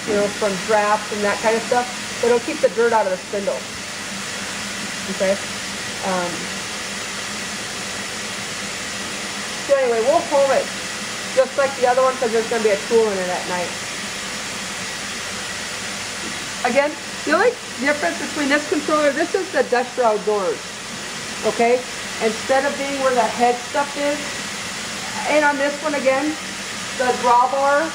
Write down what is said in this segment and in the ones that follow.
you know, from drafts and that kind of stuff. But it'll keep the dirt out of the spindle. Okay. So anyway, we'll home it just like the other one because there's going to be a tool in it at night. Again, the only difference between this controller, this is the Dusher Outdoors. Okay. Instead of being where the head stuff is, and on this one again, the drawbar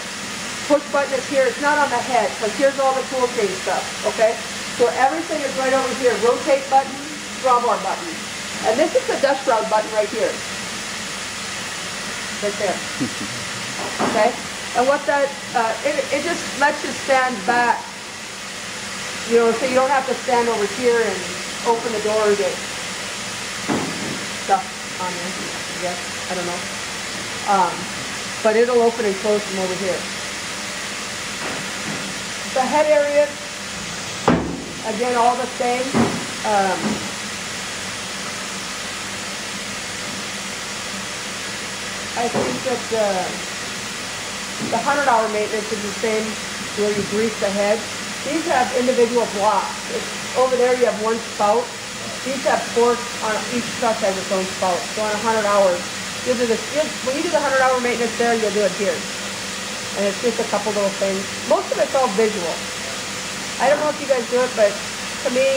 push button is here. It's not on the head because here's all the tool chain stuff. Okay. So everything is right over here. Rotate button, drawbar button. And this is the dust shroud button right here. Right there. Okay? And what that, it just lets you stand back. You know, so you don't have to stand over here and open the door and get stuff on there, I guess. I don't know. But it'll open and close from over here. The head area, again, all the same. I think that the 100-hour maintenance is the same where you grease the head. These have individual blocks. Over there you have one spout. These have four, each truck has its own spout. So on 100 hours, you'll do this. When you do the 100-hour maintenance there, you'll do it here. And it's just a couple little things. Most of it's all visual. I don't know if you guys do it, but to me,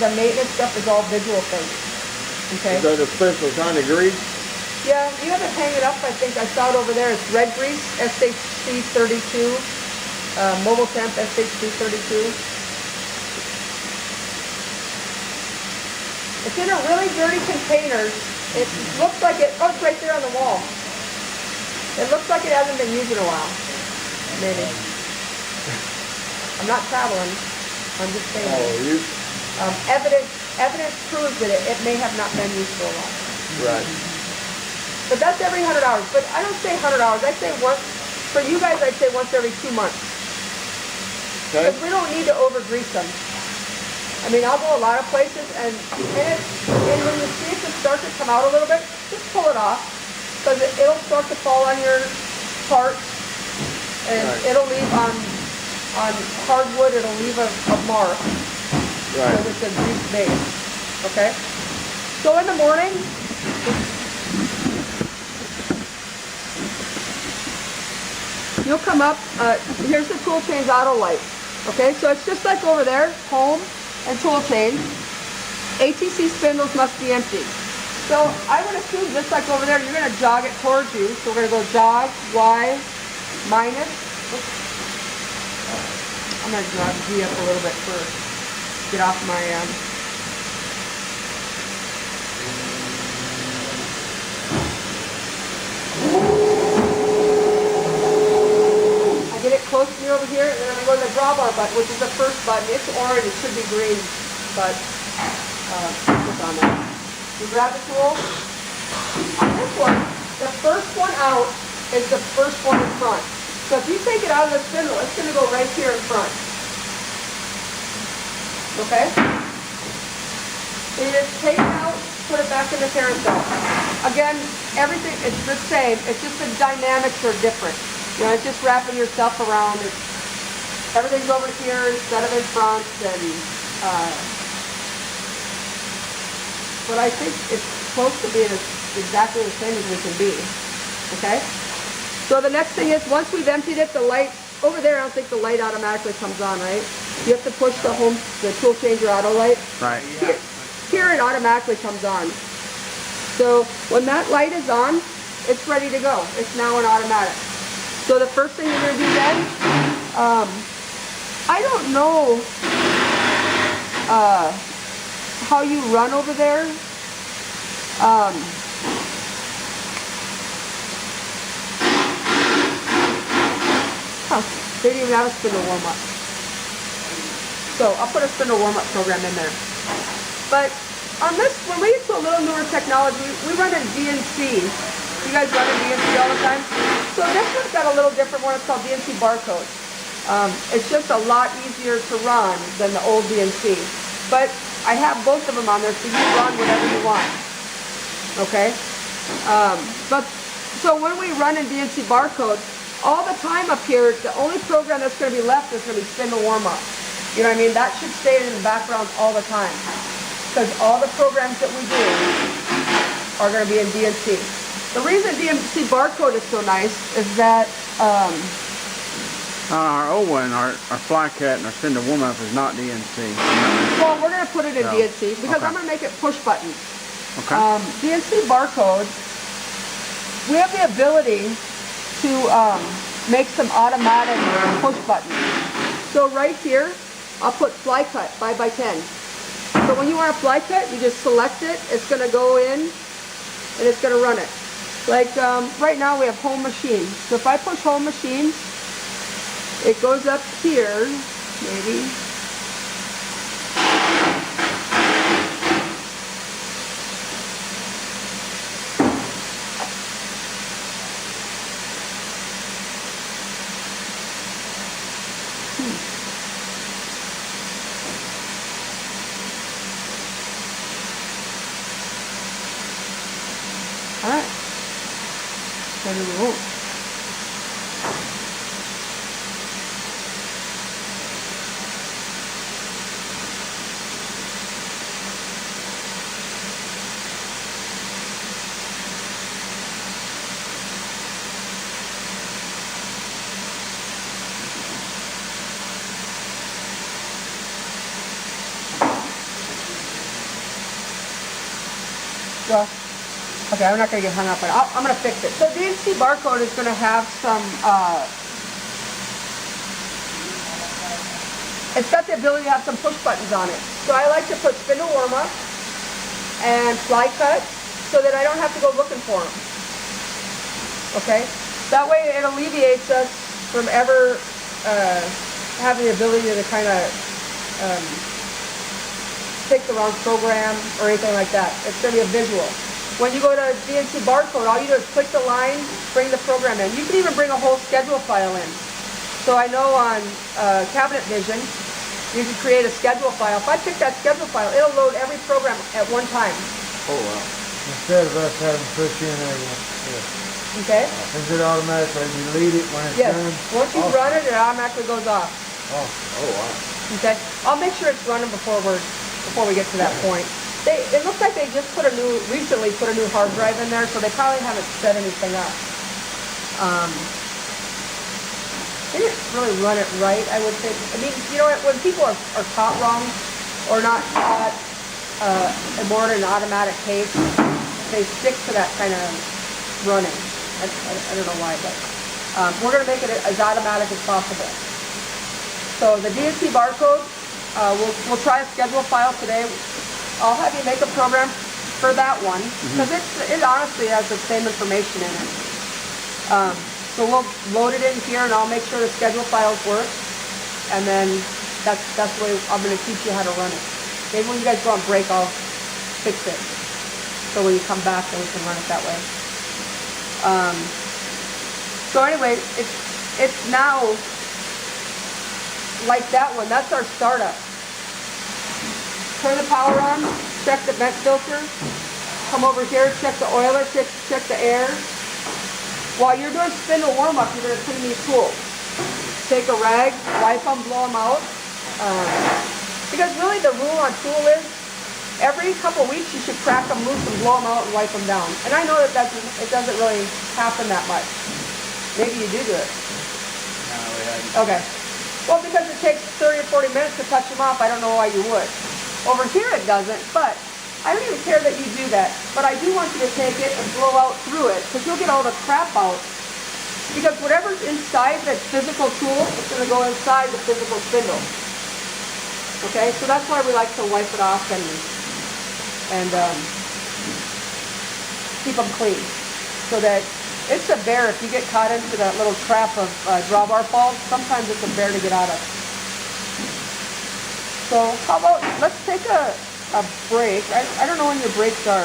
the maintenance stuff is all visual things. Okay? Is that a special kind of grease? Yeah, you have it hanging up. I think I saw it over there. It's red grease, SHC 32, Mobile Temp SHC 32. It's in a really dirty container. It looks like it, oh, it's right there on the wall. It looks like it hasn't been used in a while. Maybe. I'm not traveling. I'm just saying. Oh, evidence proves that it may have not been used for a while. right. But that's every 100 hours. But I don't say 100 hours. I say once. For you guys, I'd say once every 2 months. Okay. Because we don't need to over-grease them. I mean, I'll go a lot of places, and when you see it start to come out a little bit, just pull it off. Because it'll start to fall on your parts, and right. it'll leave on hardwood, it'll leave a mark. Right. Because it's a grease base. Okay? So in the morning, you'll come up, here's the tool chains auto light. Okay, so it's just like over there, home and tool chains. ATC spindles must be empty. So I would assume just like over there, you're going to jog it towards you. So we're going to go jog, Y, minus. Oops. I'm going to jog G up a little bit first. Get off my get it close to me over here, and then I'm going to go to the drawbar button, which is the first button. It's orange, it should be green, but click on that. You grab the tool. On this one, the first one out is the first one in front. So if you take it out of the spindle, it's going to go right here in front. Okay? So you just take it out, put it back in the carousel. Again, everything, it's the same, it's just the dynamics are different. You know, it's just wrapping yourself around. Everything's over here instead of in front, and but I think it's close to being exactly the same as we can be. Okay. So the next thing is, once we've emptied it, the light over there, I don't think the light automatically comes on, right? You have to push the tool changer auto light. Right. Here it automatically comes on. So when that light is on, it's ready to go. It's now an automatic. So the first thing you're going to do then, I don't know how you run over there. They didn't even have a spindle warm-up. So I'll put a spindle warm-up program in there. But on this, when we get to a little newer technology, we run in DNC. You guys run in DNC all the time? So this one's got a little different one. It's called DNC barcode. It's just a lot easier to run than the old DNC. But I have both of them on there, so you run whatever you want. Okay? But so when we run in DNC barcode, all the time up here, the only program that's going to be left is going to be spindle warm-up. You know what I mean? That should stay in the background all the time. Because all the programs that we do are going to be in DNC. The reason DNC barcode is so nice is that our old one, our fly cut and our spindle warm up is not DNC. well, we're going to put it in No. DNC because Okay. I'm going to make it push buttons. Okay. DNC barcode, we have the ability to make some automatic push buttons. So right here, I'll put fly cut 5x10. So when you want a fly cut, you just select it. It's going to go in and it's going to run it. Like right now we have home machine. So if I push home machine, it goes up here, maybe. All right. Ready to roll. Well, okay, I'm not going to get hung up on it. I'm going to fix it. So DNC barcode is going to have some, it's got the ability to have some push buttons on it. So I like to put spindle warm up and fly cut so that I don't have to go looking for them. Okay? That way it alleviates us from ever having the ability to kind of pick the wrong program or anything like that. It's going to be a visual. When you go to DNC barcode, all you do is click the line, bring the program in. You can even bring a whole schedule file in. So I know on Cabinet Vision, you can create a schedule file. If I pick that schedule file, it'll load every program at one time. Oh wow. Instead of us having to push in everyone. Okay? Is it automatically delete it when it's Yes. done? Once you run it, it automatically goes off. Oh, wow. Okay? I'll make sure it's running before we get to that point. It looks like they just recently put a new hard drive in there, so they probably haven't set anything up. They didn't really run it right, I would think. I mean, you know what, when people are caught wrong or not caught more in an automatic case, they stick to that kind of running. I don't know why, but we're going to make it as automatic as possible. So the DNC barcode, we'll try a schedule file today. I'll have you make a program for that one because it honestly has the same information in it. So we'll load it in here and I'll make sure the schedule files work, and then that's the way I'm going to teach you how to run it. Maybe when you guys go on break, I'll fix it so when you come back then we can run it that way. So anyway, it's now like that one. That's our startup. Turn the power on, check the vent filter, come over here, check the oiler, check the air. While you're doing spindle warm-up, you're going to clean these tools. Take a rag, wipe them, blow them out. Because really the rule on tool is, every couple weeks you should crack them loose and blow them out and wipe them down. And I know that it doesn't really happen that much. Maybe you do it. No, we hadn't. Okay. Well, because it takes 30 or 40 minutes to touch them off, I don't know why you would. Over here it doesn't, but I don't even care that you do that. But I do want you to take it and blow out through it, because you'll get all the crap out. Because whatever's inside that physical tool is going to go inside the physical spindle. Okay, so that's why we like to wipe it off and keep them clean. So that it's a bear if you get caught into that little trap of drawbar faults. Sometimes it's a bear to get out of. So how about, let's take a break. I don't know when your breaks are.